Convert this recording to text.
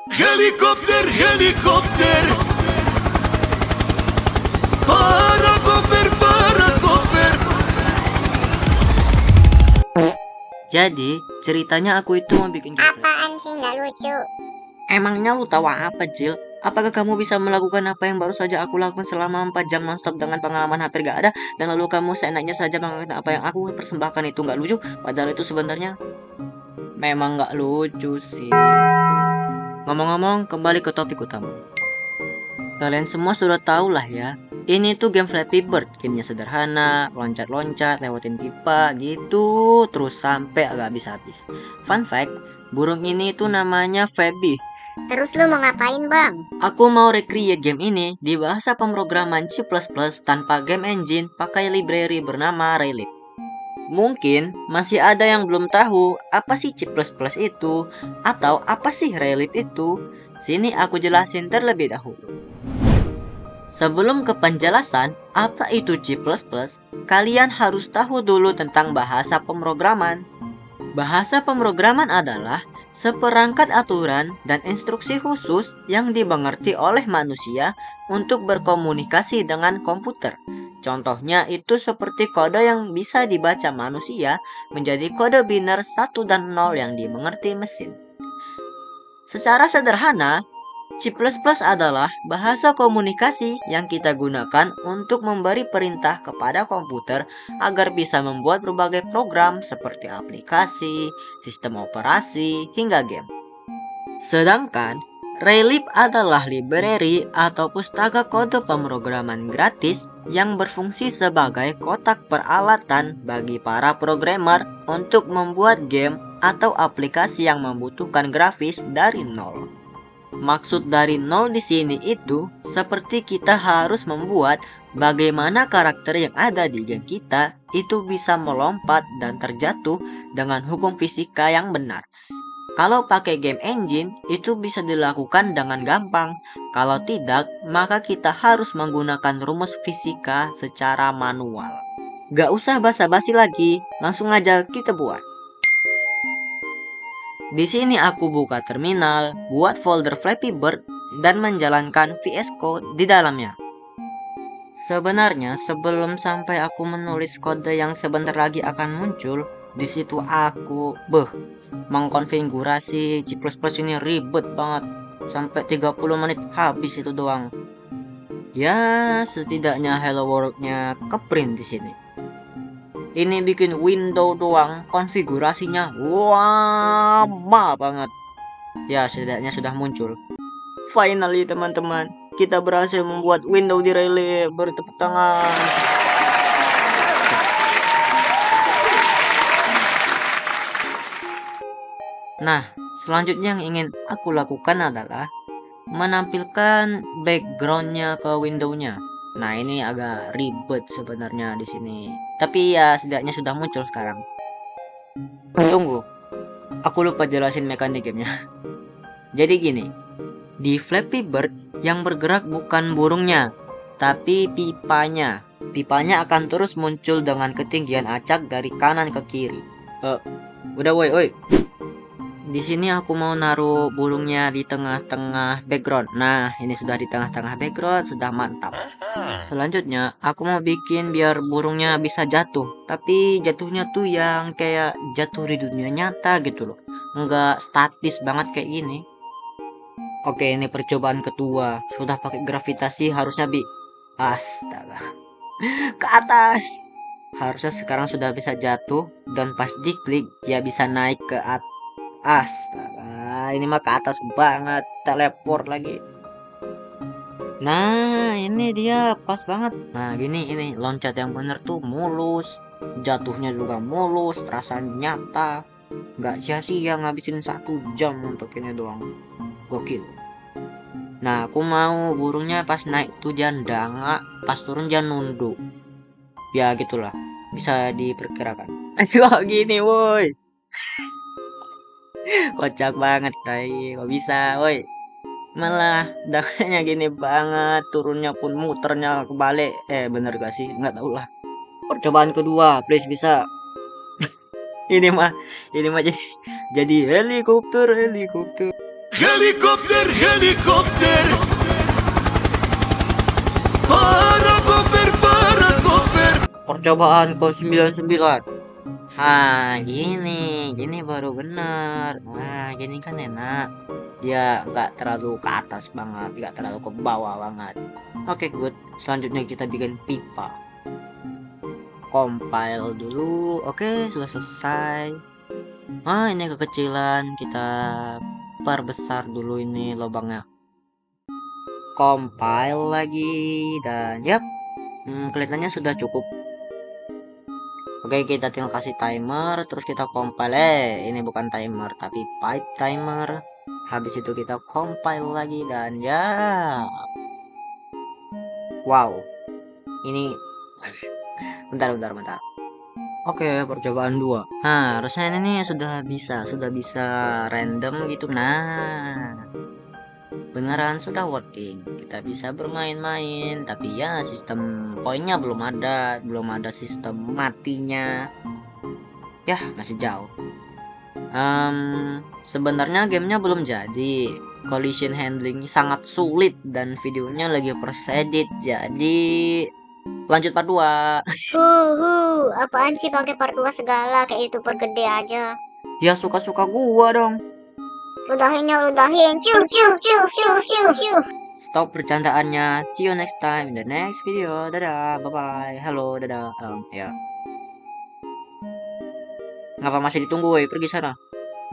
Helikopter, helikopter. Para cover, para cover. Jadi, ceritanya aku itu mau bikin gameplay. Apaan sih nggak lucu? Emangnya lu tahu apa, Cil? Apakah kamu bisa melakukan apa yang baru saja aku lakukan selama 4 jam nonstop dengan pengalaman hampir gak ada, dan lalu kamu seenaknya saja mengatakan apa yang aku persembahkan itu nggak lucu, padahal itu sebenarnya memang nggak lucu sih. Ngomong-ngomong, kembali ke topik utama. Kalian semua sudah tahu lah ya, ini tuh game Flappy Bird. Gamenya sederhana, loncat-loncat, lewatin pipa gitu, terus sampai agak habis-habis. Fun fact, burung ini tuh namanya Feby. Terus lu mau ngapain bang? Aku mau recreate game ini di bahasa pemrograman C++ tanpa game engine pakai library bernama Raylib. Mungkin masih ada yang belum tahu apa sih C++ itu atau apa sih Raylib itu. Sini aku jelasin terlebih dahulu. Sebelum ke penjelasan apa itu C++, kalian harus tahu dulu tentang bahasa pemrograman. Bahasa pemrograman adalah seperangkat aturan dan instruksi khusus yang dimengerti oleh manusia untuk berkomunikasi dengan komputer. Contohnya itu seperti kode yang bisa dibaca manusia menjadi kode biner 1 dan 0 yang dimengerti mesin. Secara sederhana, C++ adalah bahasa komunikasi yang kita gunakan untuk memberi perintah kepada komputer agar bisa membuat berbagai program seperti aplikasi, sistem operasi, hingga game. Sedangkan Raylib adalah library atau pustaka kode pemrograman gratis yang berfungsi sebagai kotak peralatan bagi para programmer untuk membuat game atau aplikasi yang membutuhkan grafis dari nol. Maksud dari nol di sini itu seperti kita harus membuat bagaimana karakter yang ada di game kita itu bisa melompat dan terjatuh dengan hukum fisika yang benar. Kalau pakai game engine itu bisa dilakukan dengan gampang. Kalau tidak, maka kita harus menggunakan rumus fisika secara manual. Gak usah basa-basi lagi, langsung aja kita buat. Di sini aku buka terminal, buat folder Flappy Bird, dan menjalankan VS Code di dalamnya. Sebenarnya sebelum sampai aku menulis kode yang sebentar lagi akan muncul, di situ aku mengkonfigurasi C++ ini ribet banget. Sampai 30 menit habis itu doang. Ya, setidaknya hello world-nya keprint di sini. Ini bikin window doang, konfigurasinya lama banget. Ya, setidaknya sudah muncul. Finally teman-teman, kita berhasil membuat window di Raylib. Bertepuk tangan. Nah, selanjutnya yang ingin aku lakukan adalah menampilkan backgroundnya ke windownya. Nah, ini agak ribet sebenarnya di sini. Tapi ya setidaknya sudah muncul sekarang. Tunggu, aku lupa jelasin mekanik gamenya. Jadi gini, di Flappy Bird yang bergerak bukan burungnya, tapi pipanya. Pipanya akan terus muncul dengan ketinggian acak dari kanan ke kiri. Udah woi. Di sini aku mau naruh burungnya di tengah-tengah background. Nah, ini sudah di tengah-tengah background, sudah mantap. Selanjutnya, aku mau bikin biar burungnya bisa jatuh. Tapi jatuhnya tuh yang kayak jatuh di dunia nyata gitu loh. Nggak statis banget kayak gini. Oke, ini percobaan kedua. Sudah pakai gravitasi harusnya astaga. Ke atas. Harusnya sekarang sudah bisa jatuh dan pas diklik dia bisa naik ke atas. Astaga, ini mah ke atas banget, teleport lagi. Nah, ini dia pas banget. Nah, gini ini loncat yang bener tuh mulus, jatuhnya juga mulus, terasa nyata. Gak sia-sia ngabisin 1 jam untuk ini doang. Gokil. Nah, aku mau burungnya pas naik tuh dia ndangak, pas turun dia nunduk. Ya gitulah, bisa diperkirakan. Ayo gini woi. Kocak banget tai, kok bisa woi. Malah danganya gini banget, turunnya pun muternya kebalik. Bener gak sih? Nggak tahu lah. Percobaan kedua, please bisa. ini mah jadi helikopter. Helikopter, helikopter. Para cover. Percobaan ke 99. Gini baru bener. Nah, gini kan enak. Dia nggak terlalu ke atas banget, nggak terlalu ke bawah banget. Oke, good. Selanjutnya kita bikin pipa. Compile dulu. Oke, sudah selesai. Ini kekecilan. Kita perbesar dulu ini lubangnya. Compile lagi dan yap, kelihatannya sudah cukup. Oke, kita tinggal kasih timer, terus kita compile. Ini bukan timer tapi pipe timer. Habis itu kita compile lagi dan ya, wow, ini bentar. Oke, percobaan 2. Nah, harusnya ini nih sudah bisa random gitu. Nah, beneran sudah working. Kita bisa bermain-main, tapi ya sistem poinnya belum ada sistem matinya. Ya, masih jauh. Sebenarnya gamenya belum jadi. Collision handling sangat sulit dan videonya lagi proses edit. Jadi lanjut part 2. Apaan sih pakai part 2 segala, kayak YouTuber gede aja. Ya suka-suka gua dong. Ludahin. Ciu. Stop bercandaannya. See you next time in the next video. Dadah, bye-bye. Halo, dadah. Ya. Ngapa masih ditunggu, woi? Pergi sana.